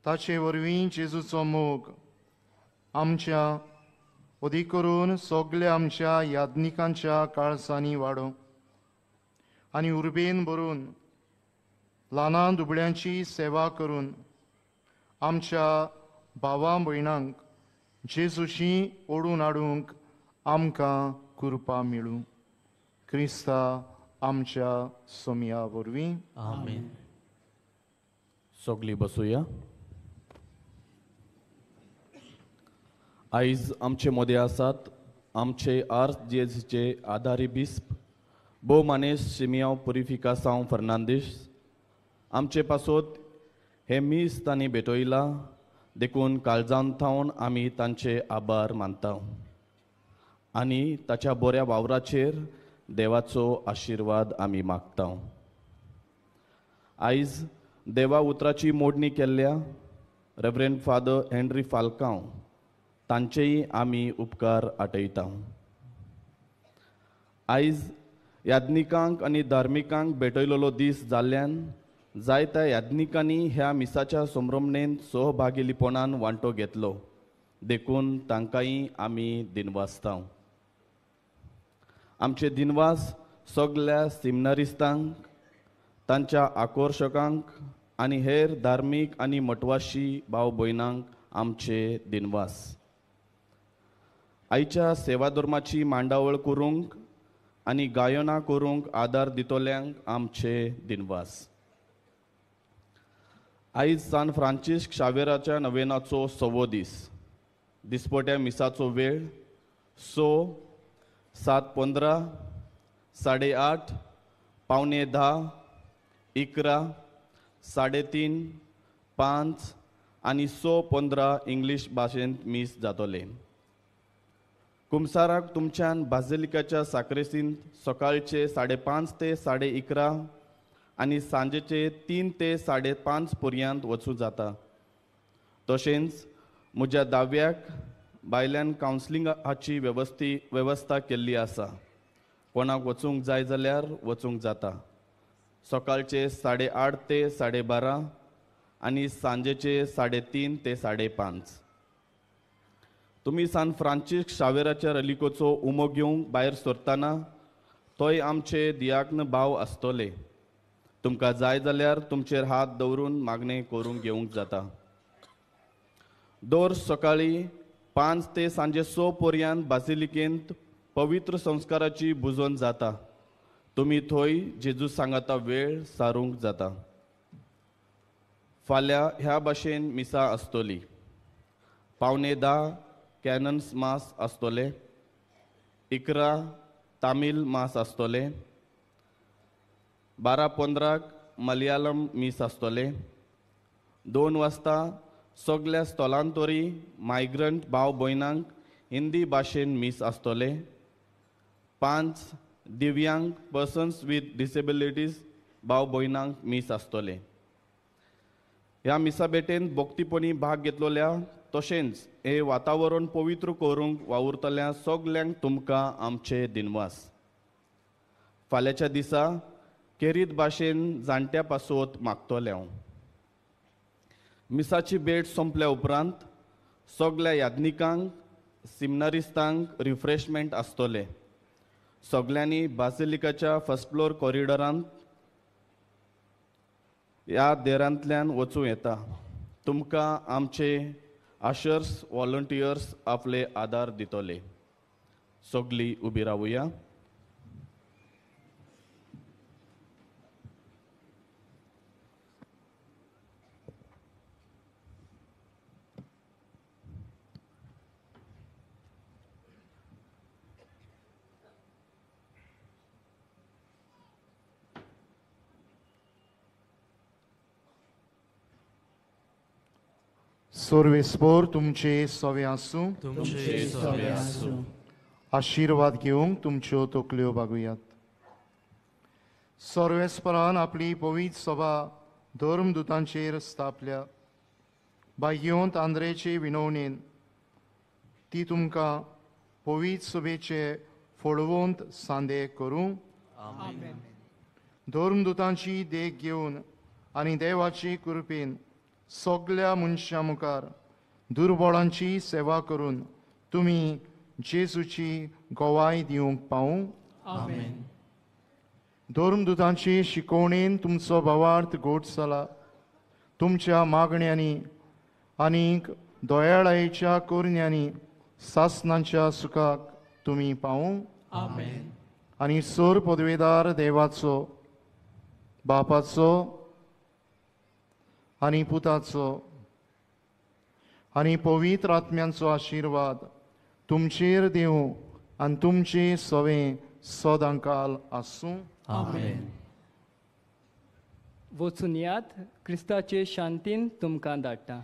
ताचे वरवीं जेजूचो मोग आमच्या अदीक करून सगल्या आमच्या याज्ञिकांच्या काळजांनी वाडो आनी उर्बेन भरून ल्हान दुबळ्यांची सेवा करून आमच्या भावां भयणांक जेजूची ओडून हाडूंक आमकां कृपा मेळूं. क्रिस्ता आमच्या सोम्या वरवीं. आमेन. सगळीं बसुया. आयज आमचे मदें आसात आमचे आर्च जेजूचे आदारी बिस्प भोवमानेस शिमियांव पुरिफिकासांव फर्नांदीस. आमचे पासत हे मीस तांणी भेटयला देखून काळजांत थावन आमी तांचे आभार मानता आनी ताच्या बऱ्या वावराचेर देवाचो आशिर्वाद आमी मागता. आयज देवा उतराची मोडणी केल्ल्या रेव्हरंड फादर हेनरी फाल्कांव तांचेय आमी उपकार आठयता. आयज याज्ञिकांक आनी धार्मिकांक भेटयलेलो दीस जाल्ल्यान जायत्या याज्ञिकांनी ह्या मिसाच्या संभ्रमणेंत सहभागिलीपणान वांटो घेतलो देखून तांकांय आमी दिनवासता. आमचे दिनवास सगल्या सिमनारिस्तांक, तांच्या आकर्शकांक आनी हेर धार्मीक आनी मटवाशी भाव भयणांक आमचे दिनवास. आयच्या सेवा धर्माची मांडावळ करूंक आनी गायनां करूंक आदार दितोल्यांक आमचे दिनवास. आयज सान फ्रांचिस्क शावेराच्या नवेनाचो 6वो दीस. दिसपट्या मिसाचो वेळ 6, 7:15, 8:30, 9:45, 11, 3:30, 5 आनी 6:15 इंग्लीश भाशेंत मीस जातोले. कुमसाराक तुमच्यान बाजिलिकाच्या साक्रेसींत सकाळचे 5:30 ते 11:30 आनी सांजेचे 3 ते 5:30 पर्यंत वचूं जाता. तशेंच म्हज्या दाव्याक बायल्यान कावन्सिलिंगाची वेवस्था केल्ली आसा. कोणाक वचूंक जाय जाल्यार वचूंक जाता. सकाळचे 8:30 ते 12:30 आनी सांजेचे 3:30 ते 5:30. तुमी सान फ्रांचिस्क शावेराच्या रलिकोचो उमो घेवंक भायर सरतना थंय आमचे दियाक्न भाव आसतले. तुमकां जाय जाल्यार तुमचेर हात दवरून मागणें करूंक घेवंक जाता. दर सकाळीं 5 ते सांजे 6 पर्यंत बाजिलिकेंत पवित्र संस्काराची बुजोवन जाता. तुमी थंय जेजू सांगाता वेळ सारूंक जाता. फाल्यां ह्या भाशेन मिसा आसतली. 9:45 कॅनन्स मास आसतले. 11 तामील मास आसतले. 12:15 मलयालम मीस आसतले. 2 वाजता सगल्या स्थलांतरी मायग्रंट भाव भयणांक हिंदी भाशेन मीस आसतले. 5 दिव्यांग पर्सन्स विथ डिसेबिलिटीज भाव भयणांक मीस आसतले. ह्या मिसा भेटेंत भक्तीपणी भाग घेतलोल्या तशेंच हे वातावरण पवित्र करूंक वावुरतल्या सगल्यांक तुमकां आमचे दिनवास. फाल्यांच्या दिसा केरीत भाशेन जाणट्या पासत मागतले हांव. मिसाची भेट सोंपल्या उपरांत सगल्या याज्ञिकांक सिमनारिस्तांक रिफ्रेशमेंट आसतले. सगल्यांनी बाजिलिकाच्या फर्स्ट फ्लोर कॉरिडॉरांत ह्या देरांतल्यान वचूं येता. तुमकां आमचे आशर्स वॉलंटियर्स आपले आदार दितले. सगलीं उबी रावुया. सोर्वेस्पोर तुमचे सोवे आसूं. तुमचे सोवे आसूं. आशिर्वाद घेवंक तुमच्यो तकल्यो बागुयात. सर्वेस्परान आपली पवित्र सभा धर्मदुतांचेर स्थापल्या. बाह्योंत आंद्रेचे विनवणेन ती तुमकां पवित्र सभेचे फोडवोंत सांदे करूं. धर्मदुतांची देख घेवन आनी देवाची कृपेन सगल्या मनशां मुखार दुर्बळांची सेवा करून तुमी जेजूची गोवाय दिवंक पावूं. धर्मदुतांची शिकवणेन तुमचो भावार्थ घोट जाला. तुमच्या मागण्यांनी आनीक दोयाळायेच्या कोरण्यांनी सासणांच्या सुखाक तुमी पावूं. आनी सोर पदवेदार देवाचो, बापाचो आनी पुताचो आनी पवित्र आत्म्यांचो आशिर्वाद तुमचेर दिवं आनी तुमचे सवें सदांकाल आसूं. वचून यात, क्रिस्ताचे शांतीन तुमकां धाडटा.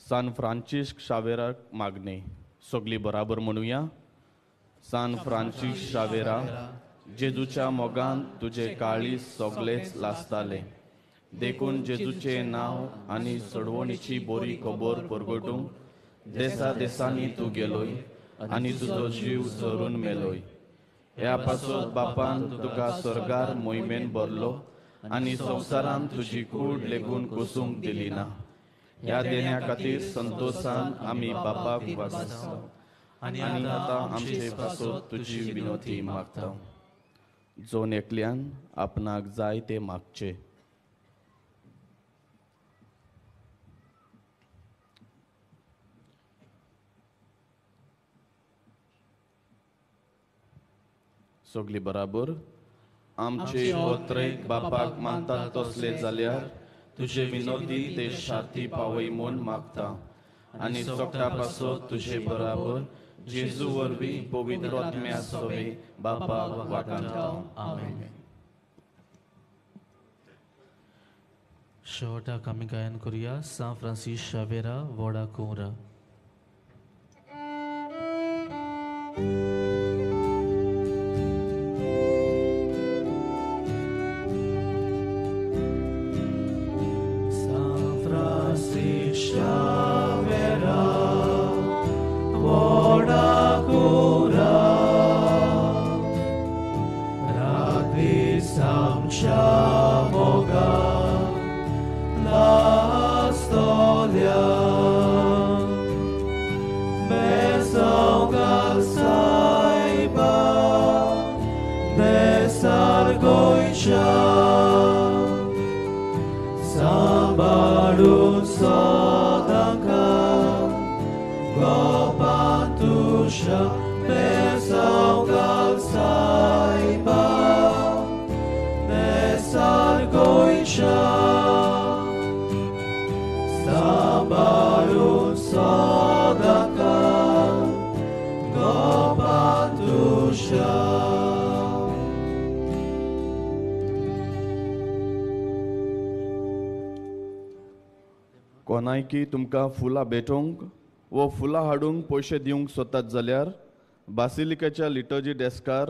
सान फ्रांसिस्क शावेराक मागणे. सगळी बराबर म्हणुया. सान फ्रांसिस्क शावेरा, जेजूच्या मोगान तुझे काळीज सगळेच लासताले. देखून जेजूचे नांव आनी सडवणीची बरी खबर परगटूंक देसा देसांनी तूं गेलोय आनी तुजो जीव चरून मेलोय. ह्या पासून बापान तुका स्वर्गार मोहिमेन भरलो आनी संवसारान तुजी कूड लेगून कोसूंक दिली ना. ह्या देण्या खातीर संतोशान आमी बापाक वागता आनी आतां आमचे पासून तुजी विनोती मागता. जोन एकल्यान आपणाक जाय ते मागचे. सगळी बराबर. आमचे ओत्रेक बापाक मानतात तसले जाल्यार तुझे विनोदी ते शाती पावय म्हूण मागता आनी सोगटा पासो तुझे बराबर जेजू वरवीं पवित्र आत्म्या सवे बापाक वाटांता. आमेन. शेवटाक आमी गायन करुया सान फ्रांसीस शावेरा वोडा कुंवरा. कोणायकी तुमकां फुलां भेटोवंक वो फुलां हाडूंक पयशे दिवंक सोदतात जाल्यार बासिलिकेच्या लिटर्जी डेस्कार